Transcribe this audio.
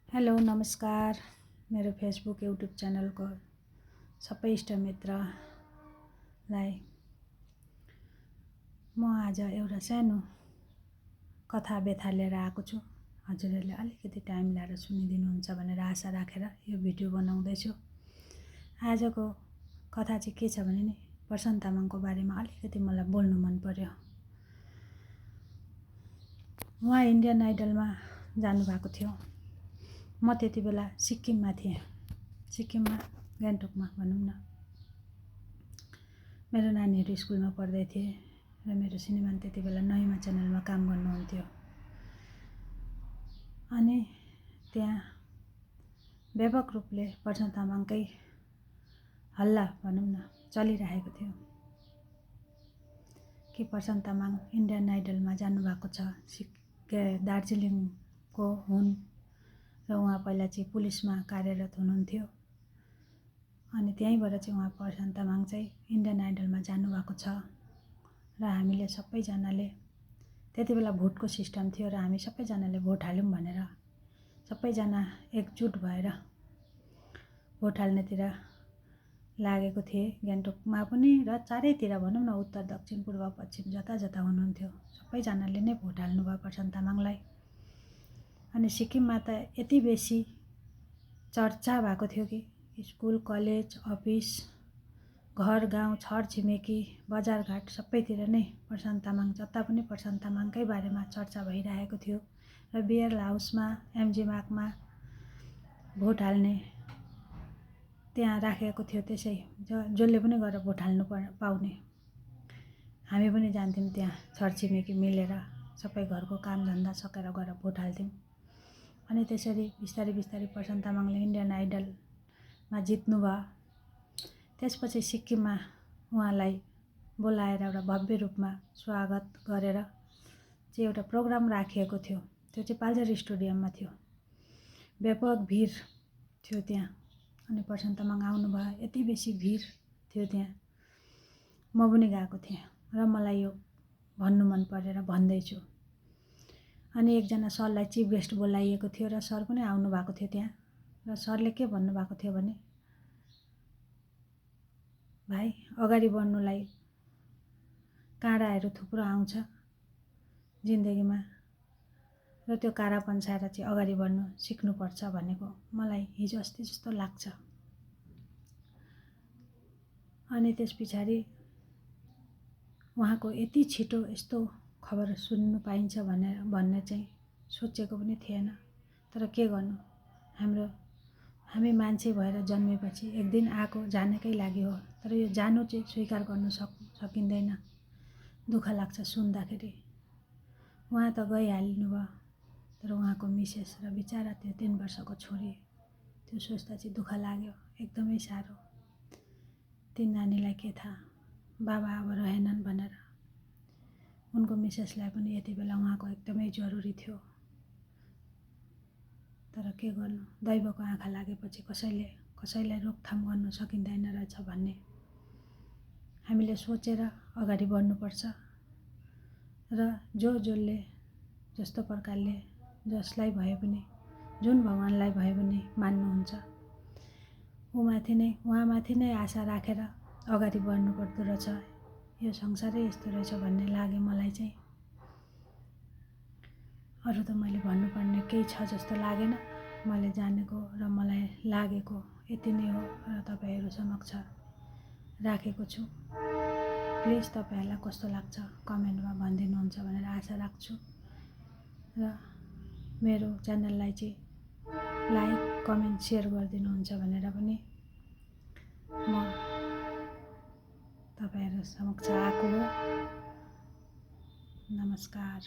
Hello नमस्कार। मेरो Facebook YouTube च्यानलको सबै इष्टमित्रलाई म आज एउटा सानो कथा व्यथा लिएर आएको छु। हजुरहरूले अलिकति टाइम लिएर सुनिदिनुहुन्छ भनेर आशा राखेर यो भिडियो बनाउँदैछु। आजको कथा चाहिँ के छ भने नि प्रशान्त तामाङको बारेमा अलिकति मलाई बोल्नु मन पर्यो। उहाँ इन्डियन आइडलमा जानुभएको थियो। म त्यति बेला सिक्किममा थिएँ, सिक्किममा गान्तोकमा भनौँ न। मेरो नानीहरू स्कुलमा पढ्दै थिए र मेरो श्रीमान त्यति बेला नैमा च्यानलमा काम गर्नुहुन्थ्यो। अनि त्यहाँ व्यापक रूपले प्रशान्त तामाङकै हल्ला भनौँ न चलिरहेको थियो कि प्रशान्त तामाङ इन्डियन आइडलमा जानुभएको छ। दार्जिलिङको हुन् र उहाँ पहिला चाहिँ पुलिसमा कार्यरत हुनुहुन्थ्यो। अनि त्यहीँबाट चाहिँ उहाँ प्रशान्त तामाङ चाहिँ इन्डियन आइडलमा जानुभएको छ र हामीले सबैजनाले त्यति बेला भोटको सिस्टम थियो र हामी सबैजनाले भोट हाल्यौँ भनेर सबैजना एकजुट भएर भोट हाल्नेतिर लागेको थिए। गान्तोकमा पनि र चारैतिर भनौँ न, उत्तर दक्षिण पूर्व पश्चिम जता जता हुनुहुन्थ्यो सबैजनाले नै भोट हाल्नुभयो प्रशान्त तामाङलाई। अनि सिक्किममा त यति बेसी चर्चा भएको थियो कि स्कुल कलेज अफिस घर गाउँ छर छिमेकी बजारघाट सबैतिर नै प्रशान्त तामाङ, जता पनि प्रशान्त तामाङकै बारेमा चर्चा भइरहेको थियो। र बियर हाउसमा एमजी मार्गमा भोट हाल्ने त्यहाँ राखेको थियो। त्यसै जसले पनि गएर भोट हाल्नु पाउने। हामी पनि जान्थ्यौँ त्यहाँ छरछिमेकी मिलेर सबै घरको कामधन्दा सकेर गएर भोट हाल्थ्यौँ। अनि त्यसरी बिस्तारै बिस्तारै प्रशान्त तामाङले इन्डियन आइडलमा जित्नुभयो। त्यसपछि सिक्किममा उहाँलाई बोलाएर एउटा भव्य रूपमा स्वागत गरेर चाहिँ एउटा प्रोग्राम राखिएको थियो। त्यो चाहिँ पाल्जर स्टेडियममा थियो। व्यापक भिड थियो त्यहाँ। अनि प्रशान्त तामाङ आउनुभयो, यति बेसी भिड थियो त्यहाँ। म पनि गएको थिएँ र मलाई यो भन्नु मन परेर भन्दैछु। अनि एकजना सरलाई चिफ गेस्ट बोलाइएको थियो र सर पनि आउनु भएको थियो त्यहाँ। र सरले के भन्नुभएको थियो भने, भाइ अगाडि बढ्नुलाई काँडाहरू थुप्रो आउँछ जिन्दगीमा र त्यो काँडा पन्साएर चाहिँ अगाडि बढ्नु सिक्नुपर्छ भनेको मलाई हिजो अस्ति जस्तो लाग्छ। अनि त्यस पछाडि उहाँको यति छिटो यस्तो खबर सुन्नु पाइन्छ भन्ने चाहिँ सोचेको पनि थिएन। तर के गर्नु, हामी मान्छे भएर जन्मेपछि एक दिन आएको जानेकै लागि हो। तर यो जानु चाहिँ स्वीकार गर्नु सकिँदैन। दुःख लाग्छ सुन्दाखेरि। उहाँ त गइहाल्नु भयो, तर उहाँको मिसेस र बिचारा त्यो 3 वर्षको छोरी, त्यो सोच्दा चाहिँ दुःख लाग्यो एकदमै साह्रो। ती नानीलाई के थाहा बाबा अब रहेनन् भनेर। उनको मिसेसलाई पनि यति बेला उहाँको एकदमै जरुरी थियो। तर के गर्नु, दैवको आँखा लागेपछि कसैलाई रोकथाम गर्न सकिँदैन रहेछ भन्ने हामीले सोचेर अगाडि बढ्नुपर्छ। र जसले जस्तो प्रकारले जसलाई भए पनि जुन भगवानलाई भए पनि मान्नुहुन्छ उहाँमाथि नै आशा राखेर अगाडि बढ्नुपर्दो रहेछ। यो संसारै यस्तो रहेछ भन्ने लाग्यो मलाई चाहिँ। अरू त मैले भन्नुपर्ने केही छ जस्तो लागेन। मैले जानेको र मलाई लागेको यति नै हो र तपाईँहरू समक्ष राखेको छु। प्लिज तपाईँहरूलाई कस्तो लाग्छ कमेन्टमा भनिदिनुहुन्छ भनेर आशा राख्छु। र मेरो च्यानललाई चाहिँ लाइक कमेन्ट सेयर गरिदिनुहुन्छ भनेर पनि म तपाईँहरू समक्ष आएको हो। नमस्कार।